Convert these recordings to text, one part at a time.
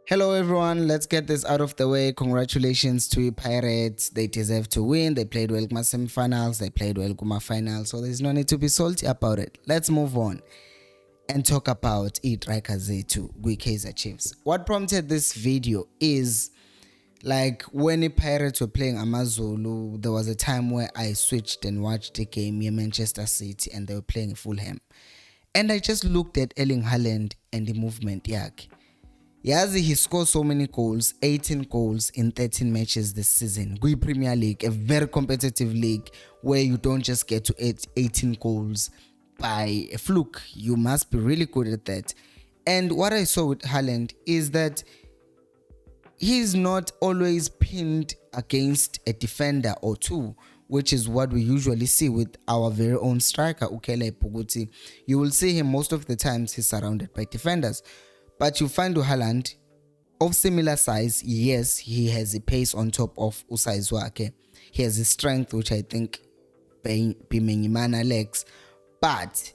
Hello everyone, let's get this out of the way. Congratulations to Pirates. They deserve to win. They played well in my semi-finals. They played well in my finals. So there's no need to be salty about it. Let's move on and talk about Kaizer Chiefs. What prompted this video is like when the Pirates were playing Amazulu, there was a time where I switched and watched the game in Manchester City and they were playing Fulham. And I just looked at Erling Haaland and the movement yakhe. Yazi, he scored so many goals, 18 goals in 13 matches this season. Gui Premier League, a very competitive league where you don't just get to 18 goals by a fluke. You must be really good at that. And what I saw with Haaland is that he's not always pinned against a defender or two, which is what we usually see with our very own striker, Ukele Puguti. You will see him most of the times he's surrounded by defenders. But you find Haaland of similar size. Yes, he has a pace on top of usize wakhe. He has a strength, which I think Pimenyimana lacks. But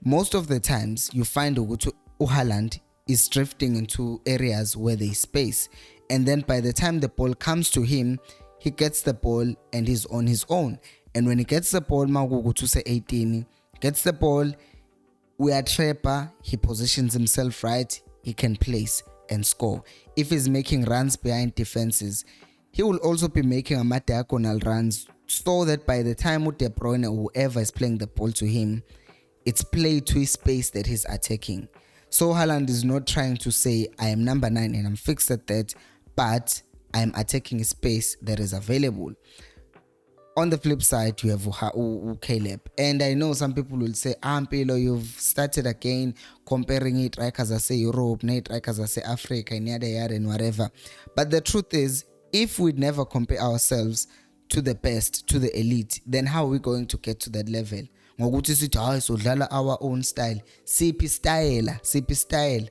most of the times you find Haaland is drifting into areas where there is space. And then by the time the ball comes to him, he gets the ball and he's on his own. And when he gets the ball, Magugu say 18, gets the ball, we are trapper, he positions himself right, he can place and score. If he's making runs behind defenses, he will also be making a diagonal runs so that by the time De Bruyne or whoever is playing the ball to him, it's played to his space that he's attacking. So Haaland is not trying to say, I am number 9 and I'm fixed at that, but I'm attacking a space that is available. On the flip side, you have Caleb. And I know some people will say, Mpilo, you've started again comparing it like as I say Europe, not like as I say Africa, and yada yada and whatever. But the truth is, if we never compare ourselves to the best, to the elite, then how are we going to get to that level? Ngokuthi sithi so dlala our own style. CP style.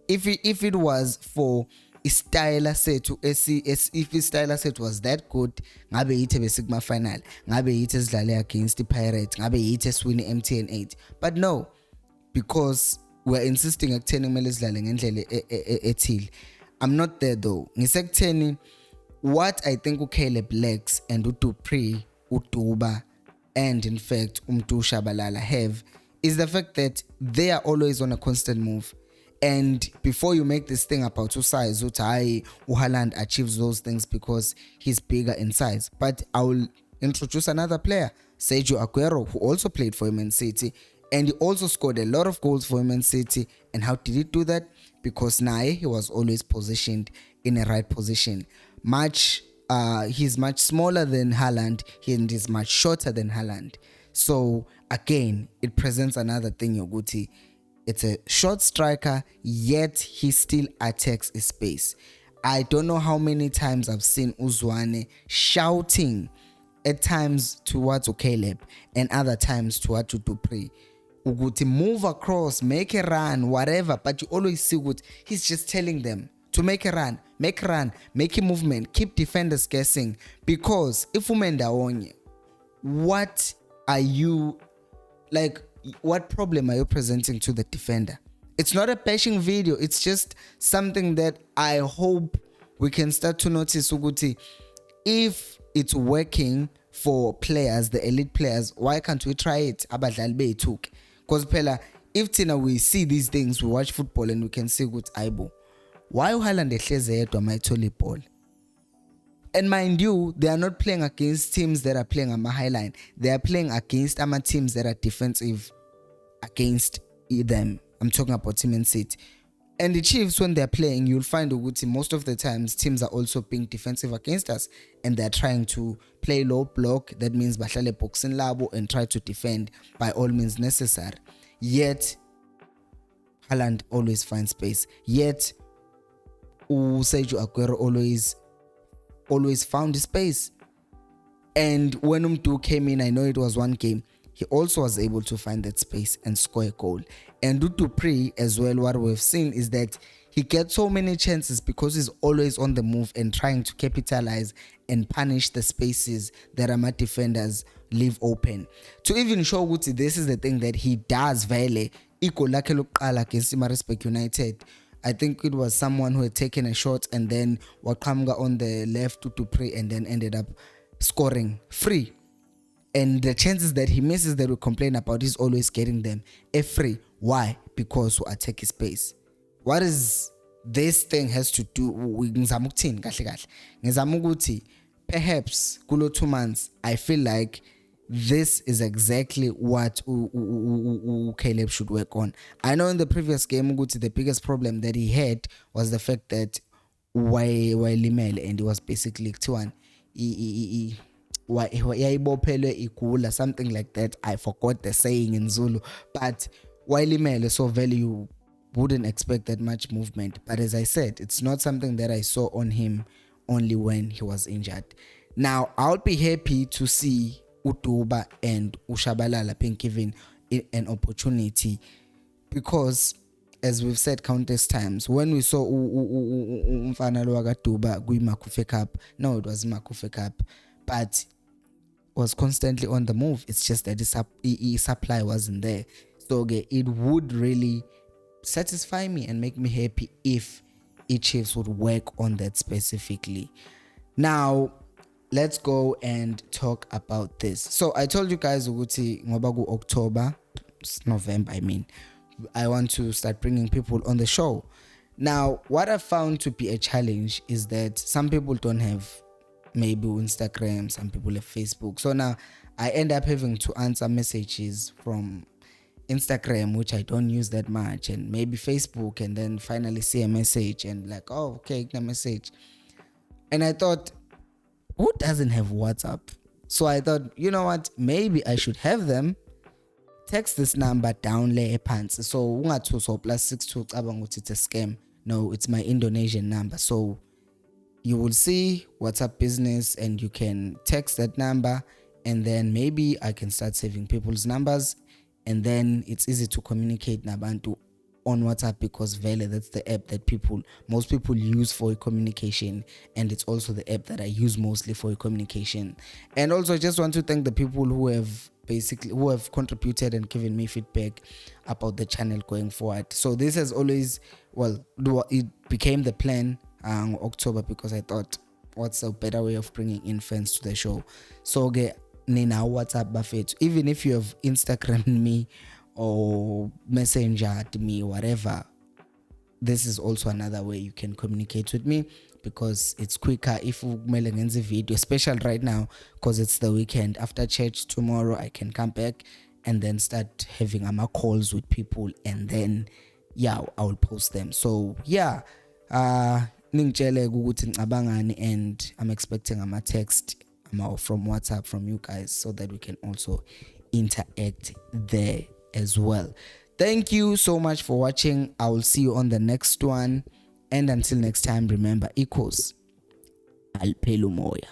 If it was for style sethu if style set was that good, ngabe yithi besigma final, ngabe yithi sidlale against the Pirates, ngabe yithi swini MTN 8. But no, because we're insisting ekutheni kumele sidlale ngendlela ethile. I'm not there though. Ngisekutheni what I think uCaleb lacks and uDupree, uDuba, and in fact Shabalala have is the fact that they are always on a constant move. And before you make this thing about size, Haaland achieves those things because he's bigger in size. But I will introduce another player, Sergio Aguero, who also played for Man City. And he also scored a lot of goals for Man City. And how did he do that? Because he was always positioned in a right position. He's much smaller than Haaland and he's much shorter than Haaland. So again, it presents another thing, Yoguti. It's a short striker, yet he still attacks a space. I don't know how many times I've seen Uzwane shouting at times towards Caleb and other times towards Dupree. Uguti move across, make a run, whatever, but you always see what he's just telling them to make a run, make a movement, keep defenders guessing. Because if umenda onye, what are you like? What problem are you presenting to the defender? It's not a bashing video. It's just something that I hope we can start to notice. Uguti, if it's working for players, the elite players, why can't we try it? Abadlali bethu. Because if Tina we see these things, we watch football and we can see good aibo. Why Haaland ehleze yedwa mayitholi ball? And mind you, they are not playing against teams that are playing on my highline. They are playing against teams that are defensive against them. I'm talking about Team and City. And the Chiefs, when they're playing, you'll find most of the times teams are also being defensive against us and they're trying to play low block. That means bahlale boxing labo and try to defend by all means necessary. Yet Haaland always finds space. Yet Sergio Aguero always found space. And when Mdu came in, I know it was one game, he also was able to find that space and score a goal. And Dupree as well, what we've seen is that he gets so many chances because he's always on the move and trying to capitalize and punish the spaces that my defenders leave open. To even show Guti, this is the thing that he does vele. Iko lakhe lokuqala against Respect United. I think it was someone who had taken a shot and then Wakamga on the left to pray and then ended up scoring free. And the chances that he misses that we complain about, he's always getting them a free. Why? Because we attack his space. What is this thing has to do with ngizama ukuthini kahle kahle? Ngizama ukuthi perhaps kulo 2 months I feel like this is exactly what Caleb should work on. I know in the previous game the biggest problem that he had was the fact that Limele, and it was basically Tuan igula, something like that. I forgot the saying in Zulu, but Limele, so value wouldn't expect that much movement. But as I said, it's not something that I saw on him only when he was injured. Now I'll be happy to see Duba and Shabalala being given an opportunity, because as we've said countless times, when we saw Mfana Duba Makufe Cup, no, it was Makufe Cup, but was constantly on the move. It's just that the supply wasn't there. So it would really satisfy me and make me happy if Chiefs would work on that specifically. Now let's go and talk about this. So I told you guys ukuthi ngoba October, November, I want to start bringing people on the show. Now what I found to be a challenge is that some people don't have maybe Instagram, some people have Facebook. So now I end up having to answer messages from Instagram, which I don't use that much, and maybe Facebook, and then finally see a message and like, oh, okay, the message. And I thought, who doesn't have WhatsApp? So I thought, you know what, maybe I should have them text this number down there pants. So +62 it's a scam. No, it's my Indonesian number. So you will see WhatsApp business and you can text that number, and then maybe I can start saving people's numbers, and then it's easy to communicate nabantu on WhatsApp, because Vele, that's the app that most people use for communication, and it's also the app that I use mostly for communication. And also I just want to thank the people who have contributed and given me feedback about the channel going forward. So this has always, it became the plan October, because I thought, what's a better way of bringing in fans to the show? So nina WhatsApp buffet, even if you have Instagram me or messenger me, whatever, this is also another way you can communicate with me, because it's quicker if you mail a video, especially right now because it's the weekend. After church tomorrow I can come back and then start having calls with people, and then I will post them. So ningitshele ukuthi ngicabangani, and I'm expecting text from WhatsApp from you guys, so that we can also interact there as well. Thank you so much for watching. I will see you on the next one, and until next time, remember, equals alpelu moya.